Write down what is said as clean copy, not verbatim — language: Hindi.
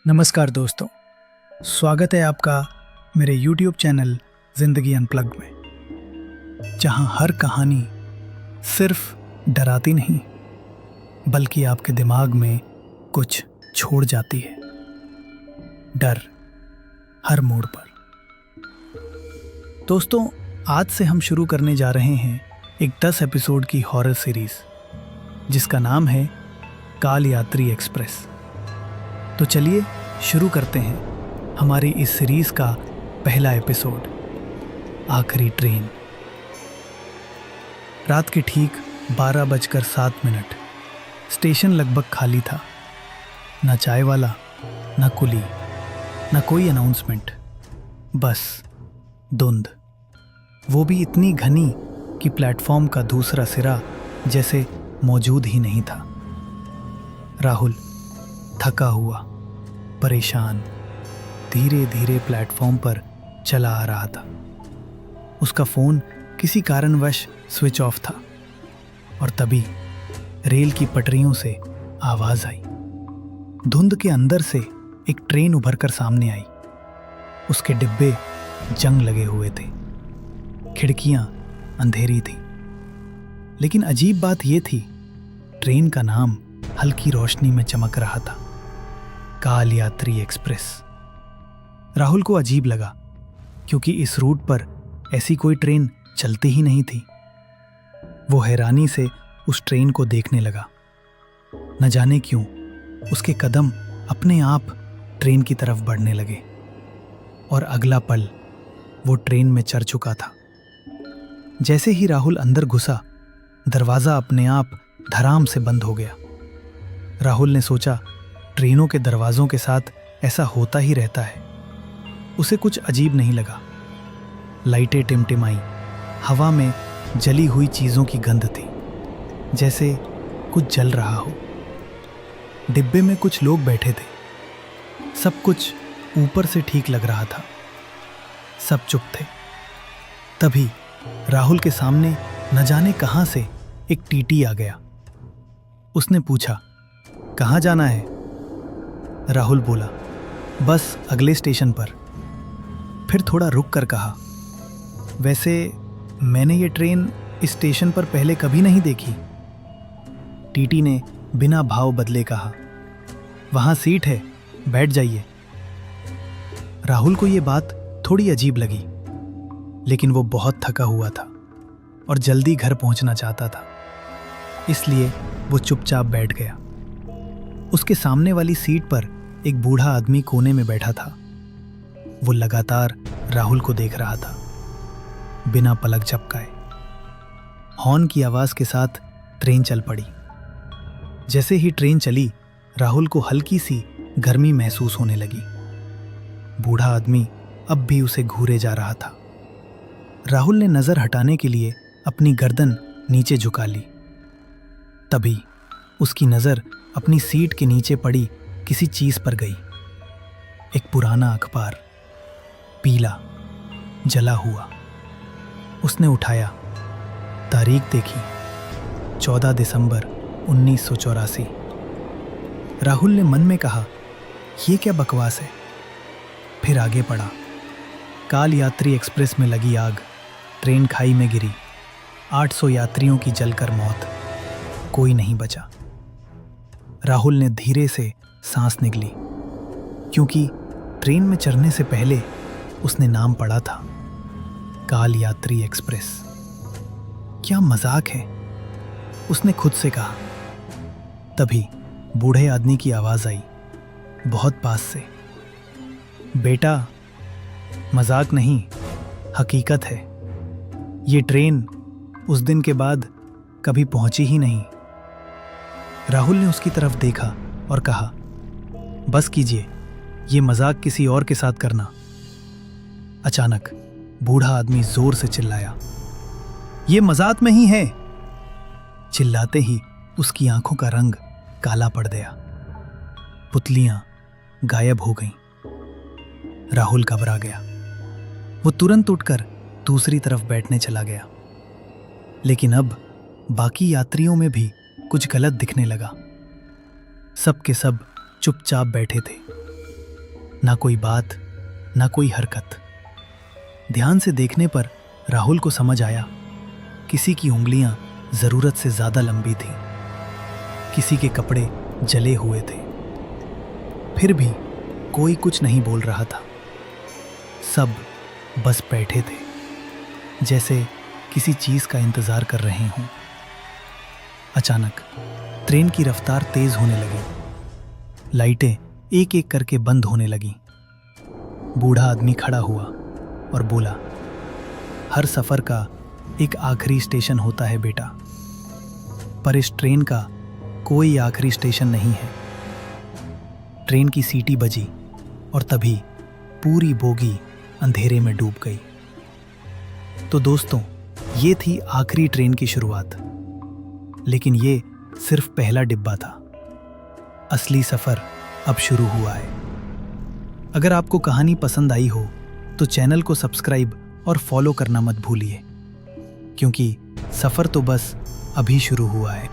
नमस्कार दोस्तों, स्वागत है आपका मेरे YouTube चैनल ज़िंदगी अनप्लग्ड में, जहां हर कहानी सिर्फ डराती नहीं बल्कि आपके दिमाग में कुछ छोड़ जाती है। डर हर मोड़ पर। दोस्तों, आज से हम शुरू करने जा रहे हैं एक 10 एपिसोड की हॉरर सीरीज जिसका नाम है काल यात्री एक्सप्रेस। तो चलिए शुरू करते हैं हमारी इस सीरीज का पहला एपिसोड, आखिरी ट्रेन। रात के ठीक 12:07। स्टेशन लगभग खाली था। न चाय वाला, न कुली, न कोई अनाउंसमेंट, बस धुंध। वो भी इतनी घनी कि प्लेटफॉर्म का दूसरा सिरा जैसे मौजूद ही नहीं था। राहुल थका हुआ, परेशान, धीरे धीरे प्लेटफॉर्म पर चला आ रहा था। उसका फोन किसी कारणवश स्विच ऑफ था और तभी रेल की पटरियों से आवाज आई। धुंध के अंदर से एक ट्रेन उभरकर सामने आई। उसके डिब्बे जंग लगे हुए थे, खिड़कियां अंधेरी थी। लेकिन अजीब बात यह थी, ट्रेन का नाम हल्की रोशनी में चमक रहा था, काल यात्री एक्सप्रेस। राहुल को अजीब लगा क्योंकि इस रूट पर ऐसी कोई ट्रेन चलती ही नहीं थी। वो हैरानी से उस ट्रेन को देखने लगा। न जाने क्यों उसके कदम अपने आप ट्रेन की तरफ बढ़ने लगे और अगला पल वो ट्रेन में चढ़ चुका था। जैसे ही राहुल अंदर घुसा, दरवाजा अपने आप धड़ाम से बंद हो गया। राहुल ने सोचा, ट्रेनों के दरवाजों के साथ ऐसा होता ही रहता है। उसे कुछ अजीब नहीं लगा। लाइटें टिमटिमाई, हवा में जली हुई चीजों की गंध थी, जैसे कुछ जल रहा हो। डिब्बे में कुछ लोग बैठे थे। सब कुछ ऊपर से ठीक लग रहा था। सब चुप थे। तभी राहुल के सामने न जाने कहां से एक टीटी आ गया। उसने पूछा, कहाँ जाना है? राहुल बोला, बस अगले स्टेशन पर। फिर थोड़ा रुक कर कहा, वैसे मैंने ये ट्रेन इस स्टेशन पर पहले कभी नहीं देखी। टीटी ने बिना भाव बदले कहा, वहां सीट है, बैठ जाइए। राहुल को ये बात थोड़ी अजीब लगी, लेकिन वो बहुत थका हुआ था और जल्दी घर पहुंचना चाहता था, इसलिए वो चुपचाप बैठ गया। उसके सामने वाली सीट पर एक बूढ़ा आदमी कोने में बैठा था। वो लगातार राहुल को देख रहा था, बिना पलक झपकाए। हॉर्न की आवाज के साथ ट्रेन चल पड़ी। जैसे ही ट्रेन चली, राहुल को हल्की सी गर्मी महसूस होने लगी। बूढ़ा आदमी अब भी उसे घूरे जा रहा था। राहुल ने नजर हटाने के लिए अपनी गर्दन नीचे झुका ली। तभी उसकी नजर अपनी सीट के नीचे पड़ी किसी चीज पर गई। एक पुराना अखबार, पीला, जला हुआ। उसने उठाया, तारीख देखी, 14 दिसंबर 1984। राहुल ने मन में कहा, यह क्या बकवास है। फिर आगे पढ़ा, काल यात्री एक्सप्रेस में लगी आग, ट्रेन खाई में गिरी, 800 यात्रियों की जलकर मौत, कोई नहीं बचा। राहुल ने धीरे से सांस निगली, क्योंकि ट्रेन में चढ़ने से पहले उसने नाम पढ़ा था, काल यात्री एक्सप्रेस। क्या मजाक है, उसने खुद से कहा। तभी बूढ़े आदमी की आवाज आई, बहुत पास से, बेटा मजाक नहीं, हकीकत है। ये ट्रेन उस दिन के बाद कभी पहुंची ही नहीं। राहुल ने उसकी तरफ देखा और कहा, बस कीजिए, ये मजाक किसी और के साथ करना। अचानक बूढ़ा आदमी जोर से चिल्लाया, ये मजाक में ही है। चिल्लाते ही उसकी आंखों का रंग काला पड़ गया, पुतलियां गायब हो गईं। राहुल घबरा गया। वो तुरंत उठकर दूसरी तरफ बैठने चला गया। लेकिन अब बाकी यात्रियों में भी कुछ गलत दिखने लगा। सब के सब चुपचाप बैठे थे, ना कोई बात, ना कोई हरकत। ध्यान से देखने पर राहुल को समझ आया, किसी की उंगलियां जरूरत से ज्यादा लंबी थीं, किसी के कपड़े जले हुए थे। फिर भी कोई कुछ नहीं बोल रहा था। सब बस बैठे थे, जैसे किसी चीज का इंतजार कर रहे हों। अचानक ट्रेन की रफ्तार तेज होने लगी। लाइटें एक एक करके बंद होने लगीं। बूढ़ा आदमी खड़ा हुआ और बोला, हर सफर का एक आखिरी स्टेशन होता है बेटा, पर इस ट्रेन का कोई आखिरी स्टेशन नहीं है। ट्रेन की सीटी बजी और तभी पूरी बोगी अंधेरे में डूब गई। तो दोस्तों, ये थी आखिरी ट्रेन की शुरुआत, लेकिन ये सिर्फ पहला डिब्बा था। असली सफर अब शुरू हुआ है। अगर आपको कहानी पसंद आई हो तो चैनल को सब्सक्राइब और फॉलो करना मत भूलिए, क्योंकि सफर तो बस अभी शुरू हुआ है।